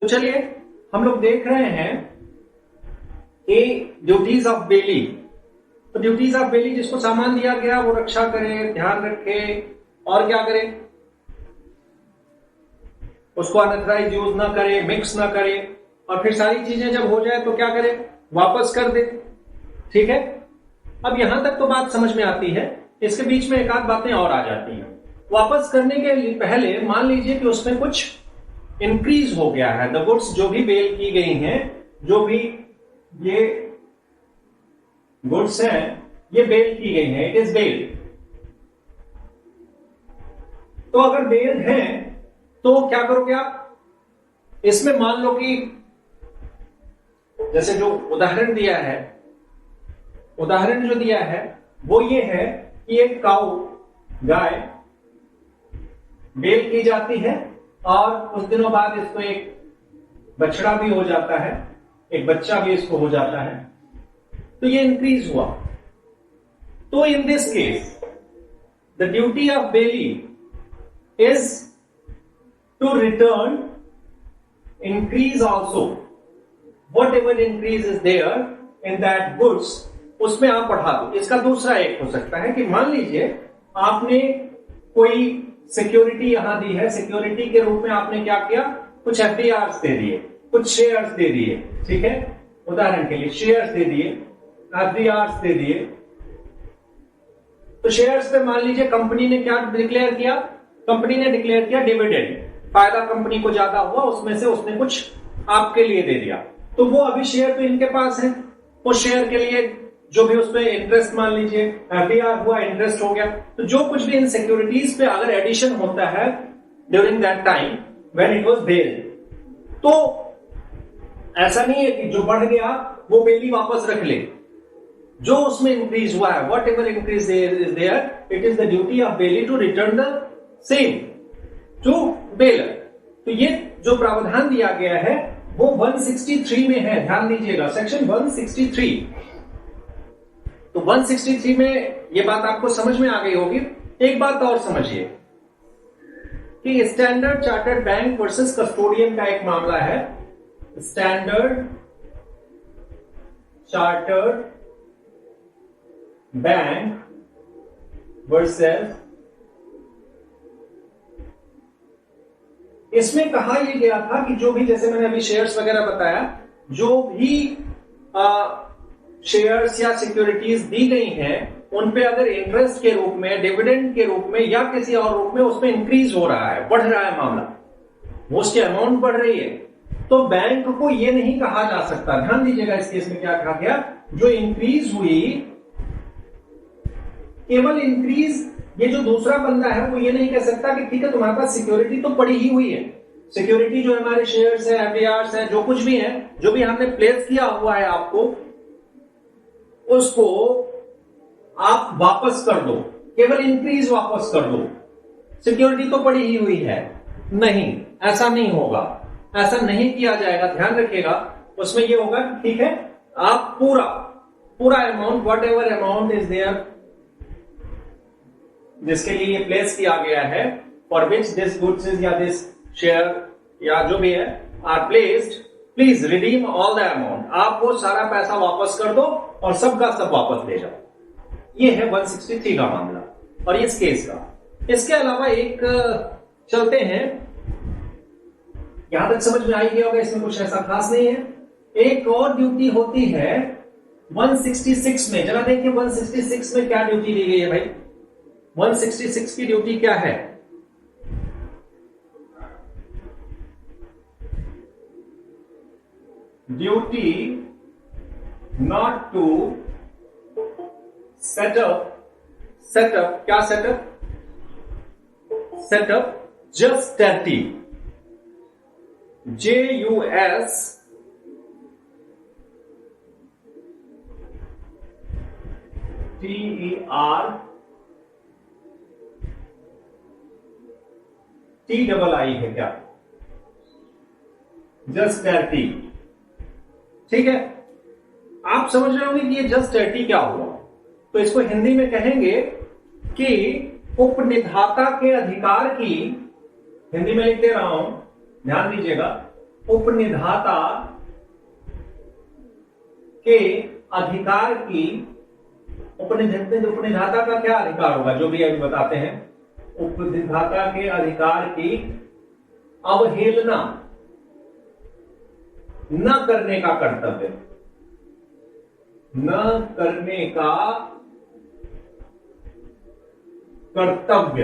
तो चलिए हम लोग देख रहे हैं कि ड्यूटीज ऑफ बेली। तो ड्यूटीज ऑफ बेली, जिसको सामान दिया गया वो रक्षा करे, ध्यान रखे और क्या करे, उसको अनथराइज यूज ना करे, मिक्स ना करे, और फिर सारी चीजें जब हो जाए तो क्या करे, वापस कर दे। ठीक है, अब यहां तक तो बात समझ में आती है। इसके बीच में एक आध बातें और आ जाती हैं। वापस करने के पहले मान लीजिए कि उसमें कुछ इंक्रीज हो गया है। द गुड्स जो भी बेल की गई हैं, जो भी ये गुड्स हैं, ये बेल की गई हैं, इट इज बेल। तो अगर बेल है तो क्या करोगे आप, इसमें मान लो कि जैसे जो उदाहरण दिया है, उदाहरण जो दिया है वो ये है कि एक काऊ, गाय बेल की जाती है और कुछ दिनों बाद इसको एक बछड़ा भी हो जाता है, एक बच्चा भी इसको हो जाता है, तो ये इंक्रीज हुआ। तो in this case the duty of bailee is to return increase also, whatever increase is there in that goods, उसमें आप बढ़ा दो। इसका दूसरा एक हो सकता है कि मान लीजिए आपने कोई सिक्योरिटी यहां दी है, सिक्योरिटी के रूप में आपने क्या किया, कुछ एफडीआर्स दे दिए, कुछ शेयर्स दे दिए। ठीक है, उदाहरण के लिए शेयर्स दे दिए, एफडीआर्स दे दिए। तो शेयर्स पे मान लीजिए कंपनी ने क्या डिक्लेयर किया, कंपनी ने डिक्लेयर किया डिविडेंड, फायदा कंपनी को ज्यादा हुआ, उसमें से उसने कुछ आपके लिए दे दिया। तो वो अभी शेयर तो इनके पास है, उस शेयर के लिए जो भी उसमें इंटरेस्ट, मान लीजिए एफडीआर हुआ, इंटरेस्ट हो गया। तो जो कुछ भी इन सिक्योरिटीज पे अगर एडिशन होता है during that time when it was bail, तो ऐसा नहीं है कि जो बढ़ गया वो बेली वापस रख ले। जो उसमें इंक्रीज हुआ है, whatever increase is there, it is the duty of bailee to return the same to bailor. तो ये जो प्रावधान दिया गया है वो 163 में है, ध्यान दीजिएगा, सेक्शन 163। तो 163 में ये बात आपको समझ में आ गई होगी। एक बात और समझिए कि standard chartered bank versus custodian का एक मामला है। स्टैंडर्ड चार्टर्ड बैंक वर्सेस, इसमें कहा यह गया था कि जो भी, जैसे मैंने अभी शेयर्स वगैरह बताया, जो भी शेयर्स या सिक्योरिटीज दी गई हैं उन पे अगर इंटरेस्ट के रूप में, डिविडेंड के रूप में या किसी और रूप में उसमें इंक्रीज हो रहा है, बढ़ रहा है मामला, वो उसकी अमाउंट बढ़ रही है, तो बैंक को यह नहीं कहा जा सकता, ध्यान दीजिएगा इस केस में क्या कहा गया, जो इंक्रीज हुई, केवल इंक्रीज, ये जो दूसरा बंदा है वो ये नहीं कह सकता कि ठीक है तुम्हारे पास सिक्योरिटी तो पड़ी ही हुई है, सिक्योरिटी जो हमारे शेयर्स है, एफडीआर्स है, जो कुछ भी है, जो भी हमने प्लेस किया हुआ है आपको, उसको आप वापस कर दो, केवल इंक्रीज वापस कर दो, सिक्योरिटी तो पड़ी ही हुई है। नहीं, ऐसा नहीं होगा, ऐसा नहीं किया जाएगा, ध्यान रखिएगा। उसमें ये होगा कि ठीक है, आप पूरा amount, whatever amount is there, जिसके लिए ये प्लेस किया गया है, for which this goods is या दिस शेयर या जो भी है are placed, please redeem all the amount, आप वो सारा पैसा वापस कर दो और सबका सब वापस ले जाओ। ये है 163 का मामला और इस केस का। इसके अलावा एक चलते हैं, यहां तक समझ में आई गया होगा, इसमें कुछ ऐसा खास नहीं है। एक और ड्यूटी होती है 166 में, जरा देखिए 166 में क्या ड्यूटी दी गई है भाई। 166 की ड्यूटी क्या है, ड्यूटी नॉट टू सेटअप क्या सेटअप JUSTERTY, JUSTERTY है क्या, JUSTERTY। ठीक है, आप समझ रहे होंगे कि ये JUSTERTY क्या हुआ। तो इसको हिंदी में कहेंगे कि उपनिधाता के अधिकार की, हिंदी में लिख दे रहा हूं, ध्यान दीजिएगा, उपनिधाता के अधिकार की, उपनिधाता का क्या अधिकार होगा, जो भी अभी बताते हैं, उपनिधाता के अधिकार की अवहेलना न करने का कर्तव्य, न करने का कर्तव्य,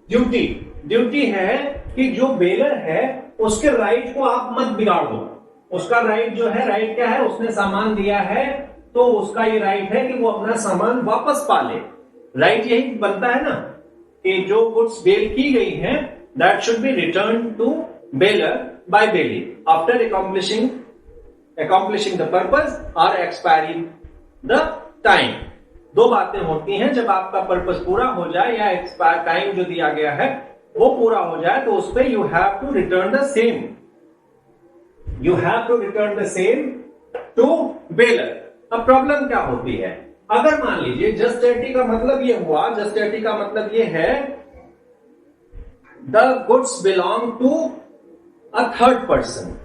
ड्यूटी। ड्यूटी है कि जो बेलर है उसके राइट को आप मत बिगाड़ दो। उसका राइट जो है, राइट क्या है, उसने सामान दिया है तो उसका ये राइट है कि वो अपना सामान वापस पा ले। राइट यही बनता है ना कि जो गुड्स बेल की गई हैं that should be return to bailor by bailee after accomplishing the purpose और expiring the time। दो बातें होती हैं, जब आपका पर्पस पूरा हो जाए या एक्सपायर टाइम जो दिया गया है वो पूरा हो जाए तो उस पर you have to return the same, you have to return the same to bailor. अब प्रॉब्लम क्या होती है, अगर मान लीजिए जस्टिटी का मतलब ये हुआ, जस्टिटी का मतलब ये है the goods belong to a third person.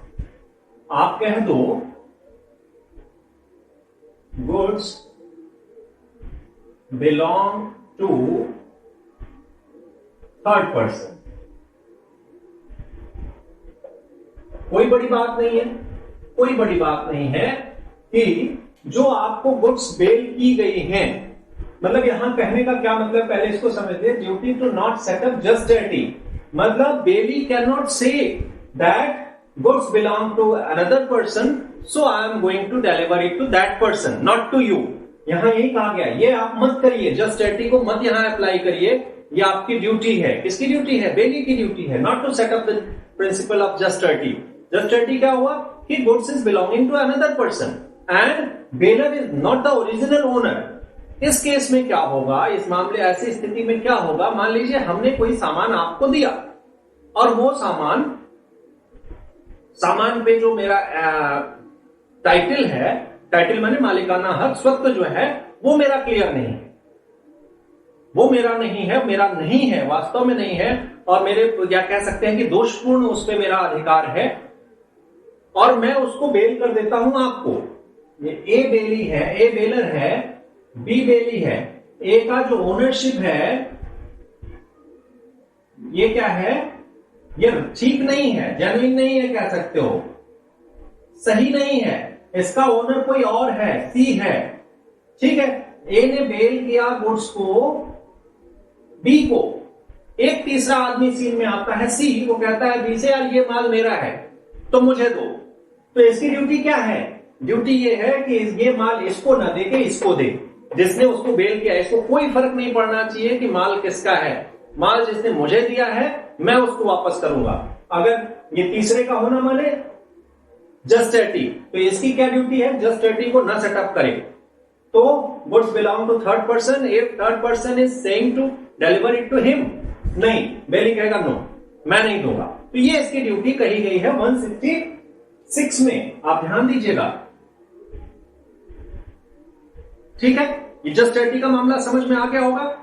आप कह दो goods belong to third person, कोई बड़ी बात नहीं है, कोई बड़ी बात नहीं है कि जो आपको गुड्स बेल की गई हैं, मतलब यहां कहने का क्या मतलब, पहले इसको समझते हैं। Duty to not set up jus tertii मतलब bailee can not say that goods belong to another person, so I am going to deliver it to that person, not to you। यहां यही कहा गया, ये आप मत करिए, जस्टिटी को मत यहां अप्लाई करिए, ये आपकी ड्यूटी है। किसकी ड्यूटी है, बेली की ड्यूटी है, not to set up the principle of jus tertii. Jus tertii क्या हुआ कि goods is belonging to another person and bailor is not the original owner. इस केस में क्या होगा, इस मामले ऐसी स्थिति में क्या होगा, मान लीजिए हमने कोई सामान आपको दिया और वो सामान पे जो मेरा टाइटल है, टाइटल माने मालिकाना हक, स्वत्व जो है वो मेरा क्लियर नहीं है, वो मेरा नहीं है, मेरा नहीं है, वास्तव में नहीं है, और मेरे क्या कह सकते हैं कि दोषपूर्ण उस पे मेरा अधिकार है, और मैं उसको बेल कर देता हूं आपको। ये ए बेली है, ए बेलर है, बी बेली है। ए का जो ओनरशिप है ये क्या है, ये ठीक नहीं है, जेन्युइन नहीं है, कह सकते हो, सही नहीं है, इसका ओनर कोई और है, सी है, ठीक है। ए ने बेल किया गुड्स को बी को, एक तीसरा आदमी सीन में आता है सी, वो कहता है बी से यार ये माल मेरा है तो मुझे दो। तो इसकी ड्यूटी क्या है, ड्यूटी ये है कि ये माल इसको ना दे के इसको दे, जिसने उसको बेल किया। इसको कोई फर्क नहीं पड़ना चाहिए कि माल किसका है, माल जिसने मुझे दिया है मैं उसको वापस करूंगा। अगर ये तीसरे का होना माने जस्टिटी, तो इसकी क्या ड्यूटी है, जस्टिटी को ना सेटअप करे। तो goods belong to third person, if third person is saying to deliver it to him, नहीं, बेली कहेगा नो मैं नहीं दूंगा। तो ये इसकी ड्यूटी कही गई है 166 में, आप ध्यान दीजिएगा, ठीक है। ये जस्टिटी का मामला समझ में आ गया होगा।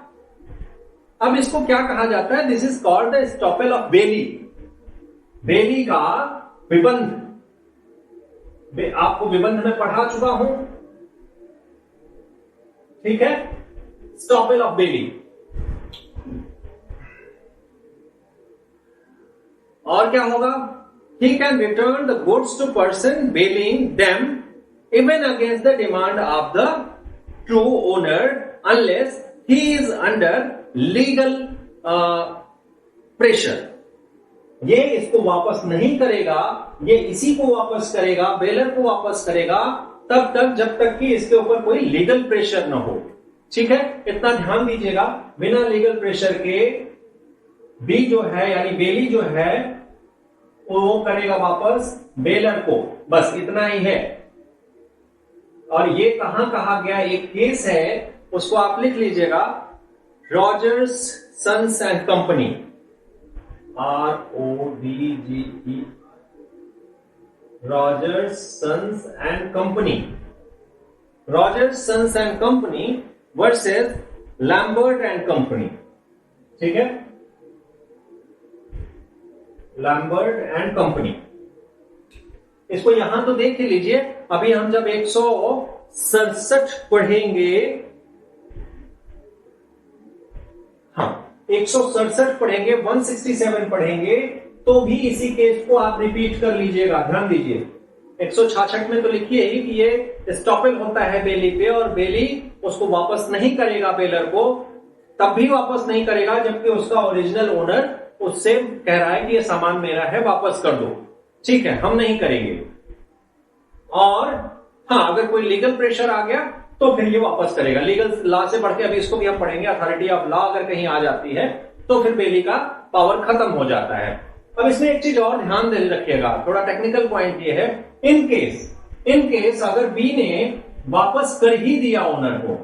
अब इसको क्या कहा जाता है, this is called the estoppel of bailee. Bailee का विबंध, आपको विबंध में पढ़ा चुका हूं, ठीक है, एस्टॉपेल ऑफ बेली। और क्या होगा, he can return the goods to person bailing them even against the demand of the true owner unless he is under legal pressure. ये इसको वापस नहीं करेगा, ये इसी को वापस करेगा, बेलर को वापस करेगा तब तक जब तक कि इसके ऊपर कोई लीगल प्रेशर ना हो, ठीक है। इतना ध्यान दीजिएगा, बिना लीगल प्रेशर के बी जो है यानी बेली जो है वो करेगा वापस बेलर को, बस इतना ही है। और ये कहां कहा गया, एक केस है उसको आप लिख लीजिएगा, Rodgers sons and company, RODGE, Rodgers sons and company, Rodgers sons and company versus Lambert and company, ठीक है, लैम्बर्ट एंड कंपनी। इसको यहां तो देख ही लीजिए। अभी हम जब 167 पढ़ेंगे, हाँ 167 पढ़ेंगे, 167 पढ़ेंगे, तो भी इसी केस को आप रिपीट कर लीजिएगा। ध्यान दीजिए 166 में तो लिखिए ही कि ये स्टॉपेल होता है बेली पे, और बेली उसको वापस नहीं करेगा बेलर को, तब भी वापस नहीं करेगा जबकि उसका ओरिजिनल ओनर उससे कह रहा है कि ये सामान मेरा है, वापस कर दो। ठीक है, हम नहीं करेंगे। और हाँ, अगर कोई लीगल प्रेशर आ गया तो फिर ये वापस करेगा। लीगल लॉ से बढ़ के अभी इसको भी हम पढ़ेंगे, अथॉरिटी ऑफ लॉ अगर कहीं आ जाती है तो फिर बेली का पावर खत्म हो जाता है। अब इसमें एक चीज और ध्यान दे रखिएगा, थोड़ा टेक्निकल पॉइंट ये है, इन केस अगर बी ने वापस कर ही दिया ओनर को,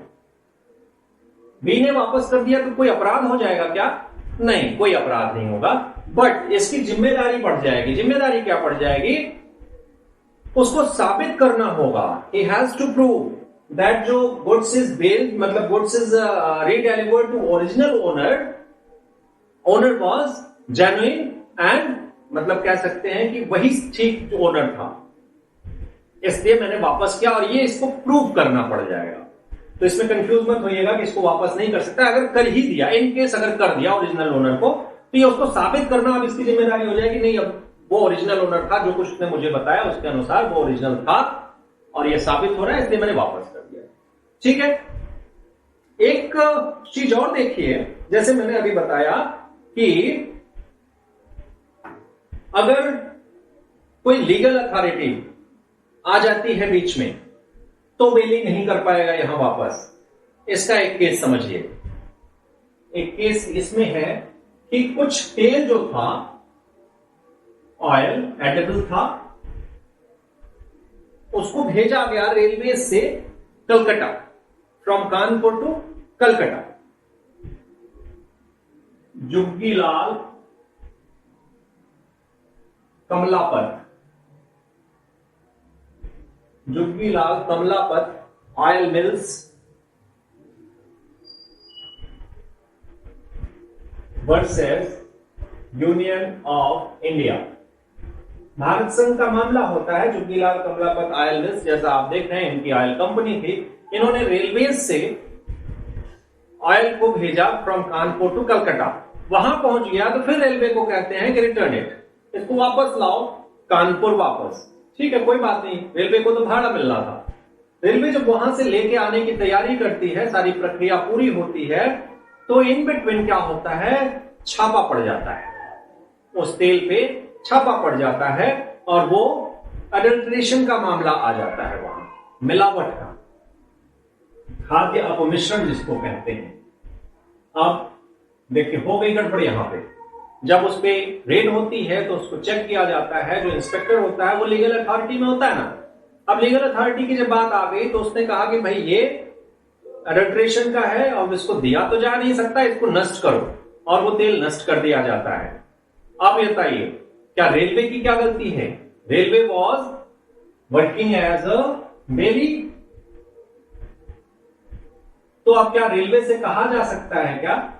बी ने वापस कर दिया, तो कोई अपराध हो जाएगा क्या? नहीं, कोई अपराध नहीं होगा, बट इसकी जिम्मेदारी बढ़ जाएगी। जिम्मेदारी क्या बढ़ जाएगी? उसको साबित करना होगा, he has to prove that जो गुड्स इज बेल्ड, मतलब goods is redelivered to original owner was genuine and, मतलब कह सकते हैं कि वही ठीक ओनर था, इसलिए मैंने वापस किया, और ये इसको प्रूव करना पड़ जाएगा। तो इसमें कंफ्यूज मत होइएगा कि इसको वापस नहीं कर सकता। अगर कर ही दिया, इन केस अगर कर दिया ओरिजिनल ओनर को, तो ये उसको साबित करना अब इसकी जिम्मेदारी हो जाएगी। नहीं, अब वो ओरिजिनल ओनर था, जो कुछ उसने मुझे बताया उसके अनुसार वो ओरिजिनल था, और ये साबित हो रहा है, इसलिए मैंने वापस कर दिया। ठीक है, एक चीज और देखिए, जैसे मैंने अभी बताया कि अगर कोई लीगल अथॉरिटी आ जाती है बीच में, तो बेली नहीं कर पाएगा यहां वापस। इसका एक केस समझिए। एक केस इसमें है कि कुछ तेल जो था, ऑयल एडिबल था, उसको भेजा गया रेलवे से Calcutta, from Kanpur to Calcutta. Juggilal Kamlapat oil mills versus union of India. Bharat संघ का मामला होता है। जुग्गीलाल कमलापत ऑयल मिल्स, जैसा आप देख रहे हैं, इनकी ऑयल कंपनी थी। इन्होंने रेलवे से ऑयल को भेजा फ्रॉम कानपुर टू कलकत्ता। वहां पहुंच गया तो फिर रेलवे को कहते हैं कि रिटर्न इट, इसको वापस लाओ कानपुर वापस। ठीक है, कोई बात नहीं, रेलवे को तो भाड़ा मिलना था। रेलवे जब वहां से लेके आने की तैयारी करती है, सारी प्रक्रिया पूरी होती है, तो इन बिटवीन क्या होता है, छापा पड़ जाता है, उस तेल पे छापा पड़ जाता है, और वो अडल्ट्रेशन का मामला आ जाता है, वहां मिलावट का, खाद्य अपमिश्रण जिसको कहते हैं। अब देखिए हो गई गड़बड़ यहां पे। जब उस पे रेड होती है तो उसको चेक किया जाता है, जो इंस्पेक्टर होता है वो लीगल अथॉरिटी में होता है ना। अब लीगल अथॉरिटी की जब बात आ गई तो उसने कहा कि भाई ये अडल्ट्रेशन का है, और इसको दिया तो जा नहीं सकता, इसको नष्ट करो, और वो तेल नष्ट कर दिया जाता है। अब ये बताइए, क्या रेलवे की क्या गलती है? Railway was working as a bailee. तो अब क्या रेलवे से कहा जा सकता है क्या?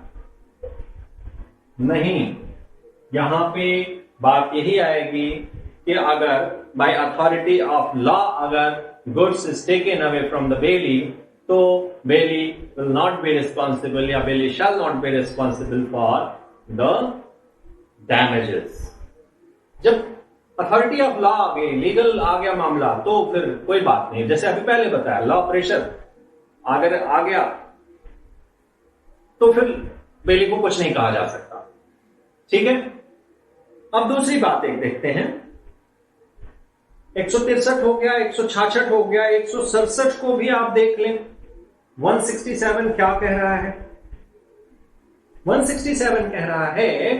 नहीं। यहां पे बात यही आएगी कि अगर बाय अथॉरिटी ऑफ लॉ अगर goods is taken away from the bailee, तो bailee will not be responsible, या bailee shall not be responsible for the damages. जब अथॉरिटी ऑफ लॉ आ गई, लीगल आ गया मामला, तो फिर कोई बात नहीं। जैसे अभी पहले बताया, लॉ प्रेशर अगर आ गया तो फिर बेली को कुछ नहीं कहा जा सकता। ठीक है, अब दूसरी बात एक देखते हैं। 163 हो गया, 166 हो गया, 167 को भी आप देख लें। 167 क्या कह रहा है? 167 कह रहा है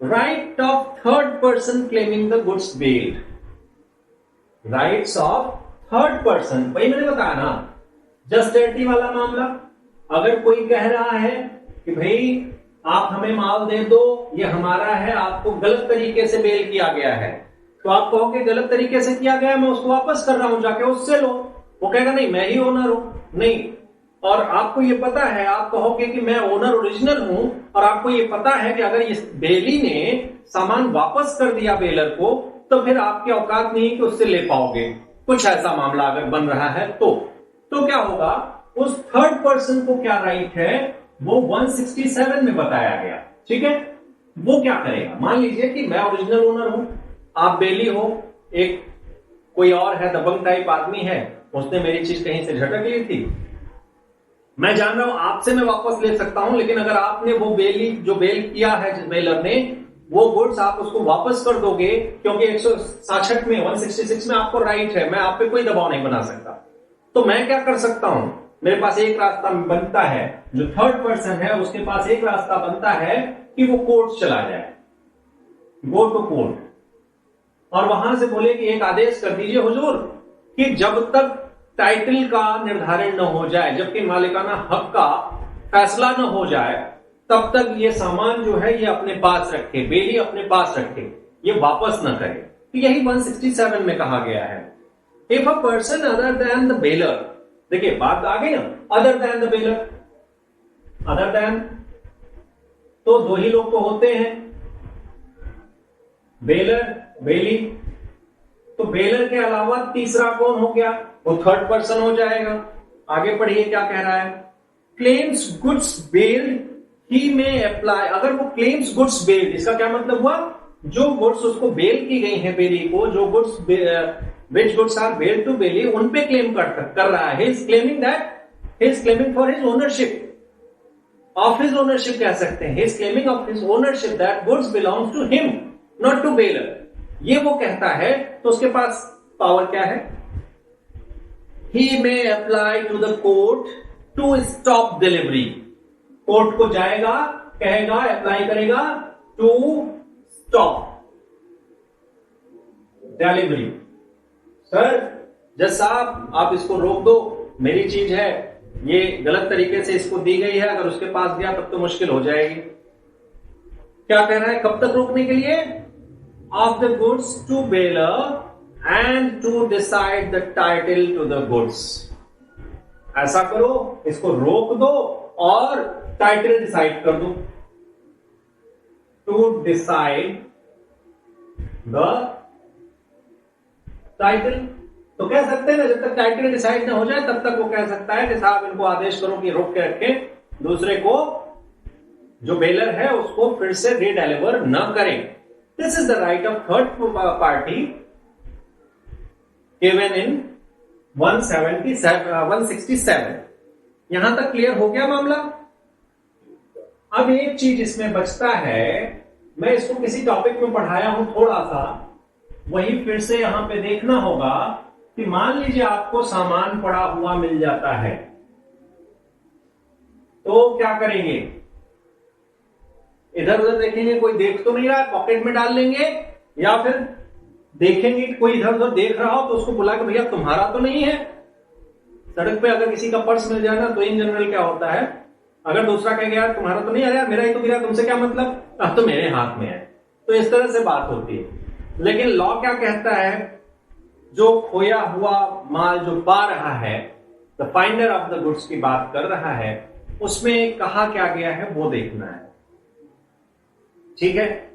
right of third person claiming the goods bailed. Rights of third person, वही मैंने बताया ना, जस्टिटी वाला मामला। अगर कोई कह रहा है कि भाई आप हमें माल दे दो, ये हमारा है, आपको गलत तरीके से बेल किया गया है, तो आप कहोगे गलत तरीके से किया गया, मैं उसको वापस कर रहा हूं, जाके उससे लो। वो कहेगा नहीं मैं ही ओनर हूं, नहीं। और आपको ये पता है, आप कहोगे कि मैं ओनर ओरिजिनल हूं, और आपको ये पता है कि अगर इस बेली ने सामान वापस कर दिया बेलर को, तो फिर आपकी औकात नहीं कि उससे ले पाओगे, कुछ ऐसा मामला अगर बन रहा है तो क्या होगा, उस थर्ड पर्सन को क्या राइट है वो 167 में बताया गया। ठीक है, वो क्या करेगा, मान लीजिए कि मैं ओरिजिनल ओनर हूं, आप बेली हो, एक कोई और है दबंग टाइप आदमी है, उसने मेरी चीज कहीं से झटक ली थी, मैं जान रहा हूं आपसे मैं वापस ले सकता हूं, लेकिन अगर आपने वो बेली जो बेल किया है जिस बेलर ने, वो गुड्स आप उसको वापस कर दोगे, क्योंकि 166 में 166 में आपको राइट है, मैं आप पे कोई दबाव नहीं बना सकता। तो मैं क्या कर सकता हूं, मेरे पास एक रास्ता बनता है, जो थर्ड पर्सन है उसके पास एक रास्ता बनता है कि वो कोर्ट चला जाए, गो टू कोर्ट, और वहां से बोले कि एक आदेश कर दीजिए हुजूर कि जब तक टाइटल का निर्धारण न हो जाए, जबकि मालिकाना हक का फैसला न हो जाए, तब तक ये सामान जो है ये अपने पास रखे, बेली अपने पास रखे, ये वापस न करे। तो यही 167 में कहा गया है। If a person other than the baler, देखिए बात आ गई ना, other than the baler, other than तो दो ही लोग तो होते हैं, बेलर बेली, तो बेलर के अलावा तीसरा कौन हो गया, वो थर्ड पर्सन हो जाएगा। आगे पढ़िए क्या कह रहा है, क्लेम्स गुड्स बेल्ड ही में अप्लाई, अगर वो क्लेम्स गुड्स बेल्ड, इसका क्या मतलब हुआ, जो गुड्स उसको बेल की गई है बेली को, जो goods which goods are bailed to bailee, उन पे क्लेम कर रहा है, he is claiming that, he is claiming for his ownership, of his ownership कह सकते हैं, he is claiming of his ownership that goods belongs to him not to bailor, ये वो कहता है। तो उसके पास पावर क्या है, he may apply to the court to stop delivery, court को जाएगा, कहेगा, अप्लाई करेगा टू स्टॉप डिलीवरी, सर जज साहब आप इसको रोक दो, मेरी चीज है, ये गलत तरीके से इसको दी गई है, अगर उसके पास दिया तब तो मुश्किल हो जाएगी। क्या कह रहा है, कब तक रोकने के लिए, of the goods to bailor and to decide the title to the goods, ऐसा करो, इसको रोक दो और टाइटल डिसाइड कर दो, टू डिसाइड द टाइटल। तो कह सकते हैं ना, जब तक टाइटल डिसाइड ना हो जाए तब तक वो कह सकता है कि साहब इनको आदेश करो कि रोक के रखें, दूसरे को जो बेलर है उसको फिर से रीडेलीवर न करें। This is the right of third party given in 167। यहां तक क्लियर हो गया मामला। अब एक चीज इसमें बचता है, मैं इसको किसी टॉपिक में पढ़ाया हूं थोड़ा सा, वही फिर से यहां पे देखना होगा कि मान लीजिए आपको सामान पड़ा हुआ मिल जाता है, तो क्या करेंगे, इधर उधर देखेंगे, कोई देख तो नहीं रहा, पॉकेट में डाल लेंगे, या फिर देखेंगे कि कोई इधर उधर देख रहा हो तो उसको बुला के भैया तुम्हारा तो नहीं है। सड़क पे अगर किसी का पर्स मिल जाए ना तो इन जनरल क्या होता है, अगर दूसरा कह गया तुम्हारा तो नहीं, अरे मेरा ही तो गिरा, तुमसे क्या मतलब, तो मेरे हाथ में है, तो इस तरह से बात होती है। लेकिन लॉ क्या कहता है, जो खोया हुआ माल जो पा रहा है, the finder of the goods की बात कर रहा है, उसमें कहा क्या गया है वो देखना है। ठीक है,